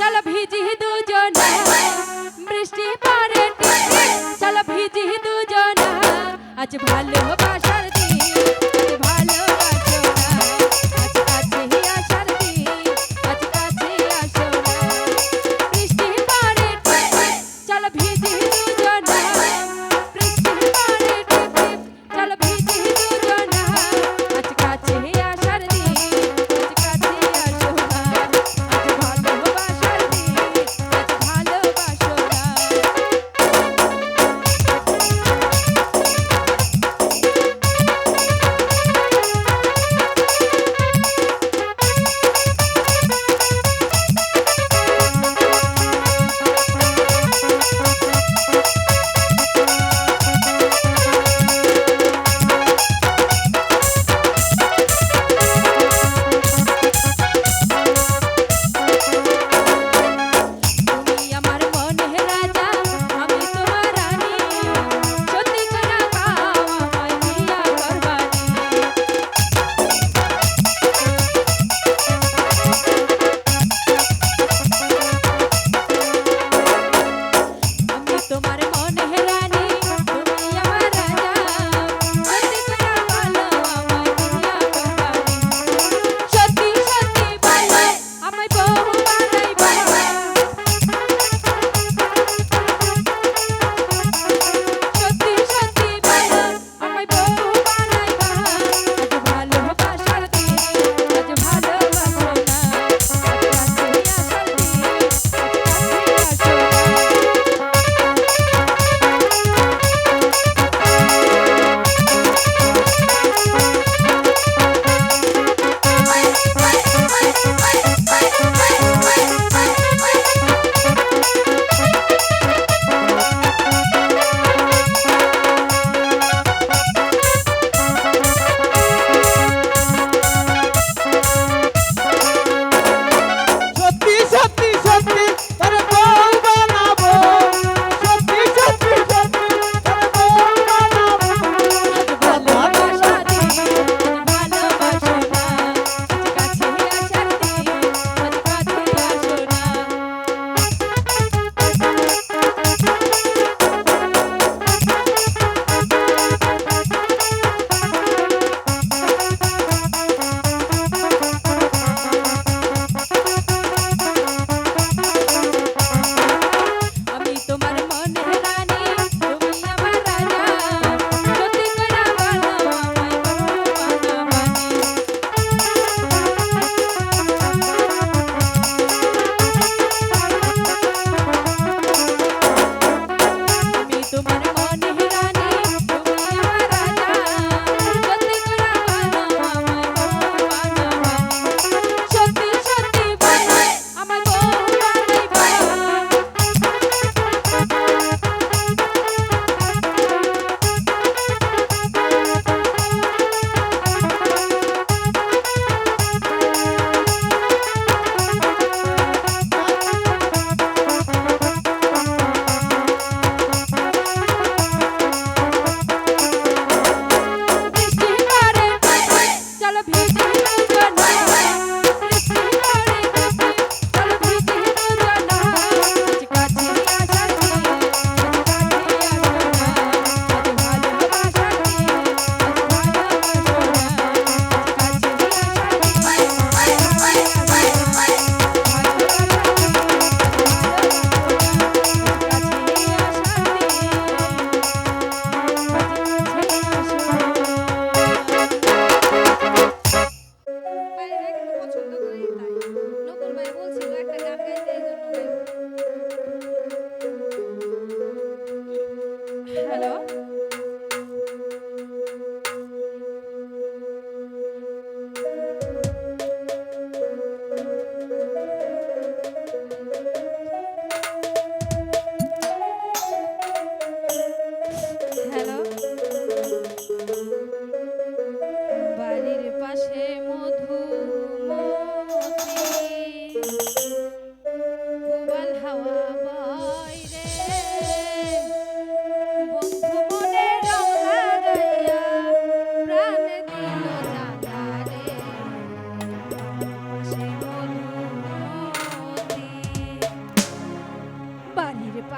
চলো ভিজি দুজনা বৃষ্টি পড়ে টিপটিপ চলো ভিজি দুজনা আজ ভালোবাসার দিন আজ ভালোবাসো না আজ কাছে আসার দিন আজ কাছে আসো না বৃষ্টি পড়ে টিপটিপ চলো ভিজি দুজনা বৃষ্টি পড়ে টিপটিপ চলো ভিজি দুজনা আজ কাছে আসার দিন আজ কাছে আসো না আজ ভালোবাসার দিন আজ ভালোবাসো না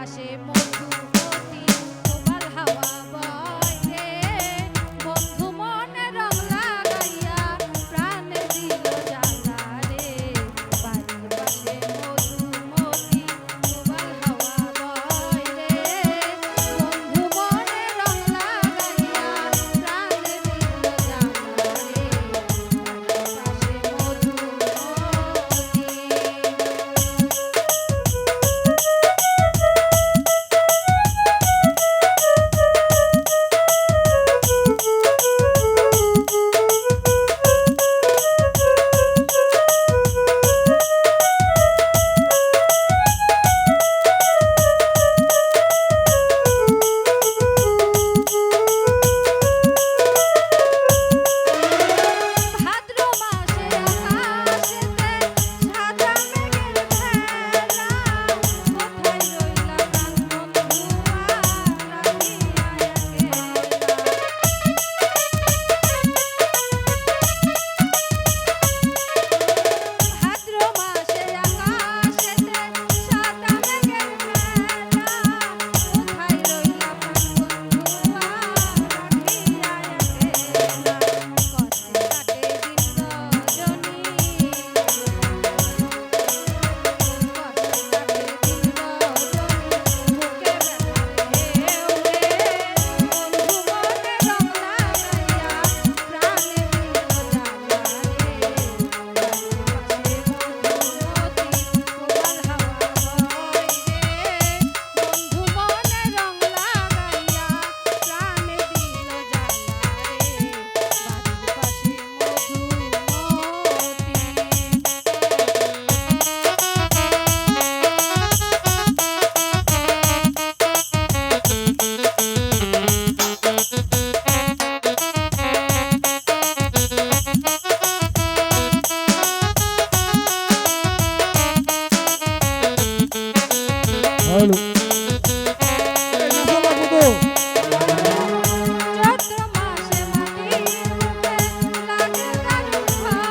পাশে মধুমতি প্রবাল হাওয়া বয় রে বন্ধু মনে রং লাগাইয়া প্রাণ দিল জ্বালা রে বাড়ির পাশে মধুমতি প্রবাল হাওয়া বয় রে বন্ধু মনে রং লাগাইয়া প্রাণ দিল জ্বালা রে বাড়ির পাশে ভাদ্র মাসে আকাশেতে সাদা মেঘের ভেলা কোথায় রইলা প্রাণ বন্ধু আর রাখিয়া ভাদ্র মাসে আকাশেতে সাদা মেঘের ভেলা কোথায় রইলা প্রাণ বন্ধু আর রাখিয়া একলা কষ্টে কাটে দিন রজনী হ্যালো চৈত্র মাসে মাটির বুকে লাগে দারুণ খরা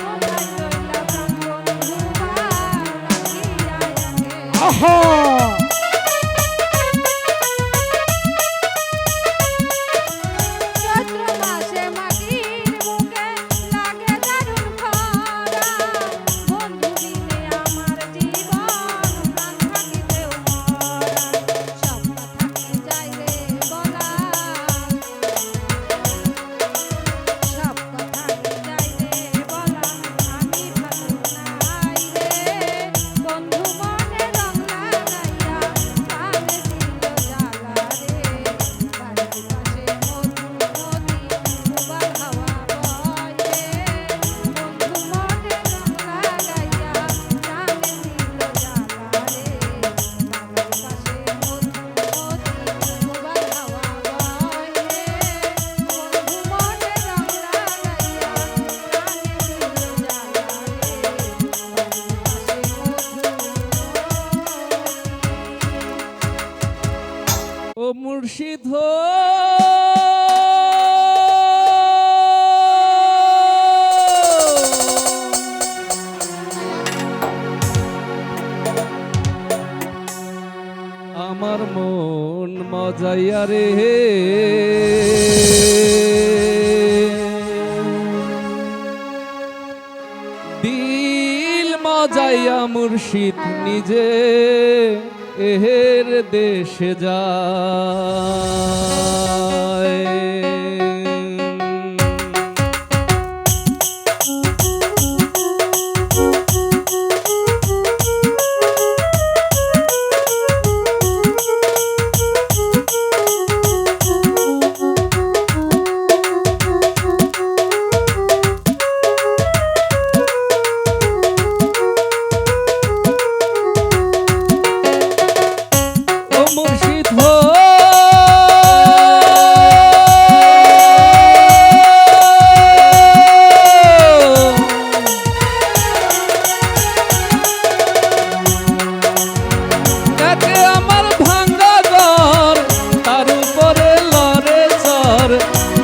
কোথায় রইলা প্রাণ বন্ধু আর রাখিয়া একলা আহা চৈত্র মাসে মাটির বুকে লাগে দারুণ খরা বন্ধু বিনে আমার জীবন প্রাণ থাকিতেও মরা সব কথা কি যায় রে বলা সব কথা কি যায় রে বলা আমি ভালো নাই রে বন্ধু মনে রং লাগাইয়া প্রাণ দিল জ্বালা রে বাড়ির পাশে মধুমতি প্রবাল হাওয়া বয় রে বন্ধু মনে রং লাগাইয়া প্রাণ দিল জ্বালা রে বাড়ির পাশে মধুমতি প্রবাল হাওয়া বয় রে বন্ধু মনে রং লাগাইয়া প্রাণ দিল জ্বালা রে বাড়ির পাশে মধুমতি ও মুর্শিদ আমার মন মজাইয়া রে দিল মজাইয়া মুর্শিদ নিজে এহের দেশে যায়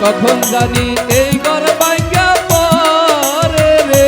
কখন জানি এই ঘর ভাঙ্গা পড়ে রে।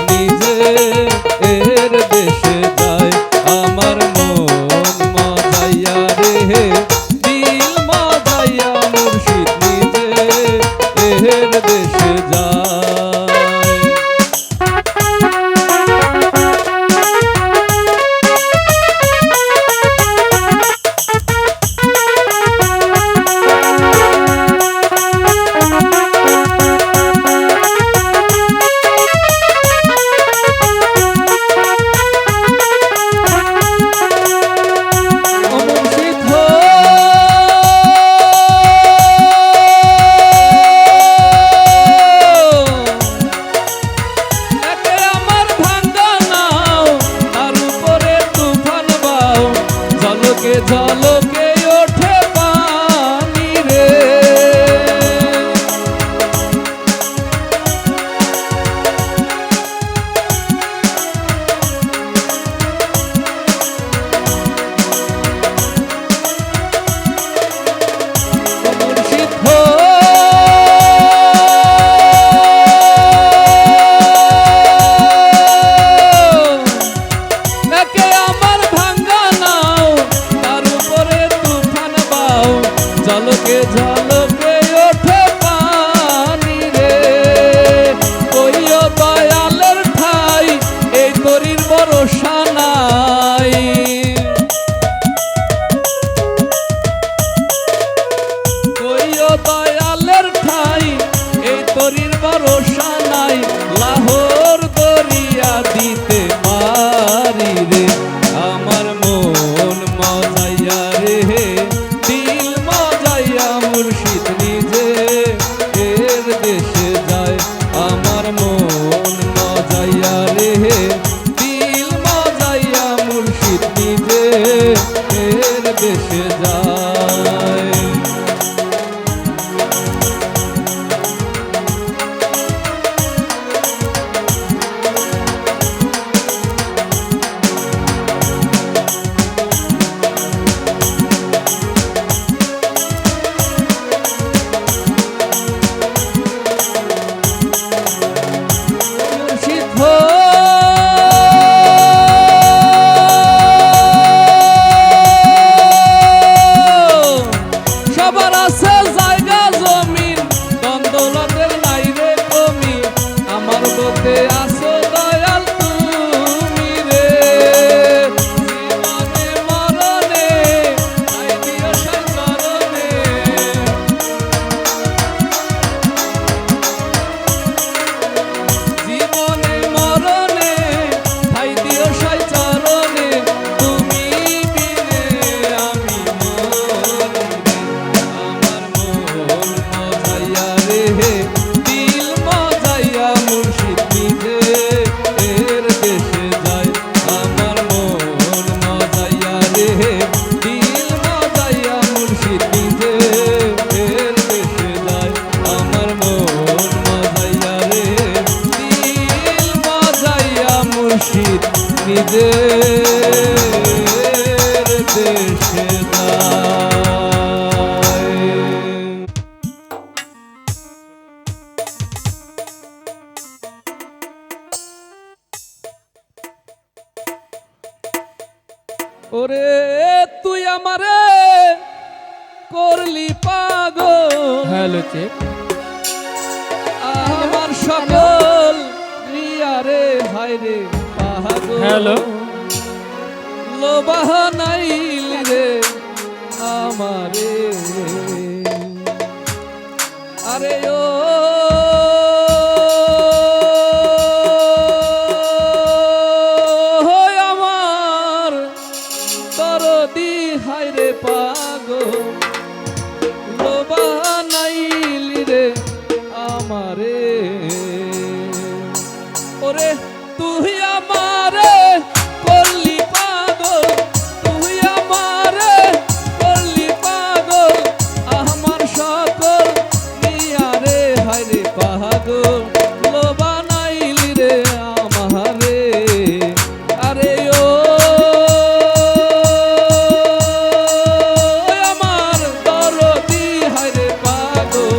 নিজে এর দেশে যায় আমার মন মজাইয়া রে দিল মজাইয়া মুর্শিদ নিজে এর দেশে যায় ঝলকে ওঠে পানি রে মুর্শিদ হো নাকে আমার ভাঙ্গা নাও ঝলকে ঝলকে ওঠে পানি রে কইও দয়ালের ঠাই এই তরির ভরসা নাই কইও দয়ালের ঠাই এই তরির ভরসা নাই লাহোর দরিয়া দিতে পারি রে আমার মন মজাইয়া রে দিল মজাইয়া মুর্শিদ নিজে এর দেশে যায় আমার মন মজাইয়া রে দিল মজাইয়া মুর্শিদ নিজে এর দেশে যায় আসো দয়াল তুমি রে জীবনে মরণে আই দিও সেই চরণে জীবনে মরণে আই দিও সেই চরণে তুমি বিনে আমি মরি আমার মন মজাইয়া রে দিল মজাইয়া মুর্শিদ নিজে এর দেশে যায় আমার মন মজাইয়া রে দিল মজাইয়া মুর্শিদ নিজে এর দেশে যায় আমার মন মজাইয়া রে দিল মজাইয়া মুর্শিদ নিজে এর দেশে যায় ওরে তুই আমারে করলি পাগল হ্যালো চেক আমার সকল নিয়ারে হায়রে পাগল হ্যালো লোবাহ নাইলি রে আমারে আরে ও আমার দরদি হায়রে পাগল লোবাহ নাইলি রে আমারে ওরে তুই আমারে করলি পাগল তুই আমারে করলি পাগল আমার সকল নিয়ারে হায়রে পাগল লোবা নাইলি রে আমারে আরে ও আমার দরদি হায়রে পাগল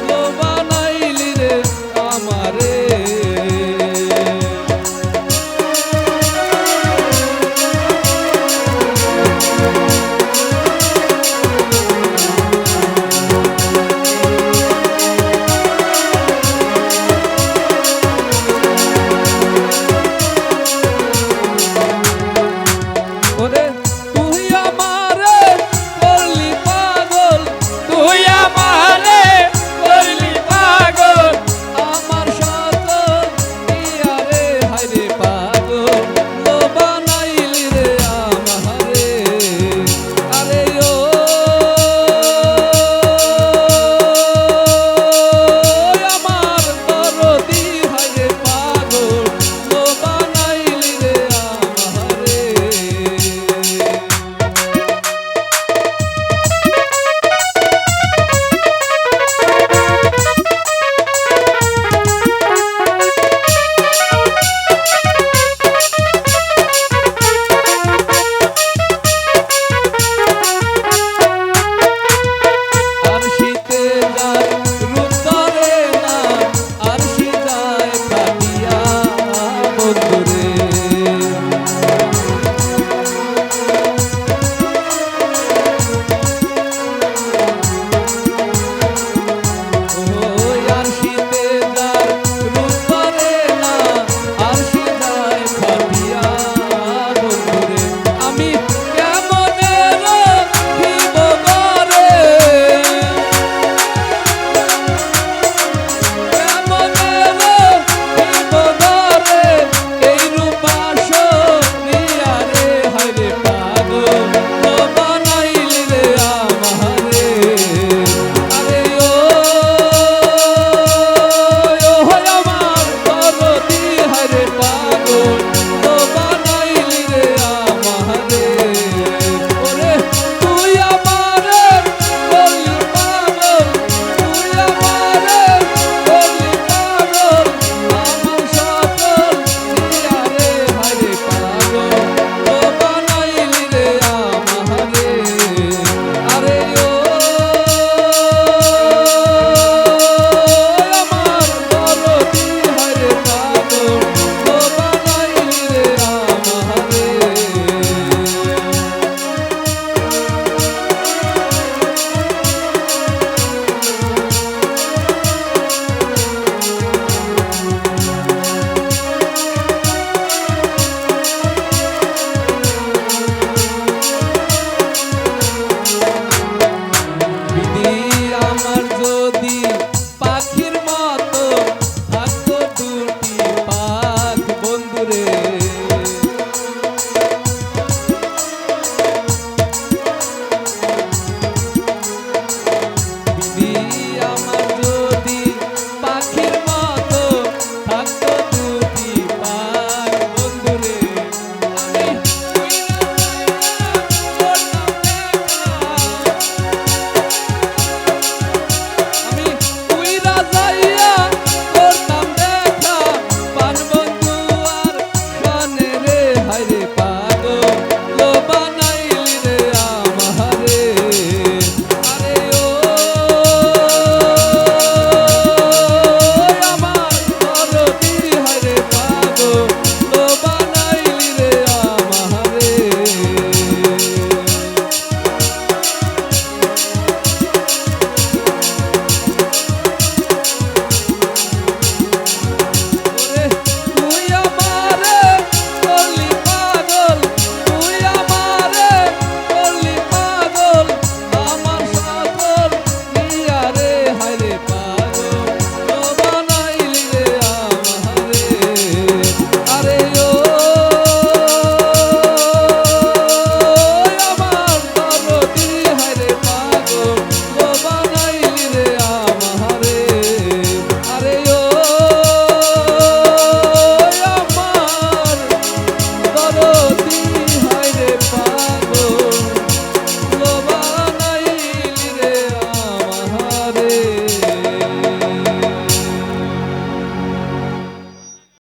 লোবা নাইলি রে আমারে রে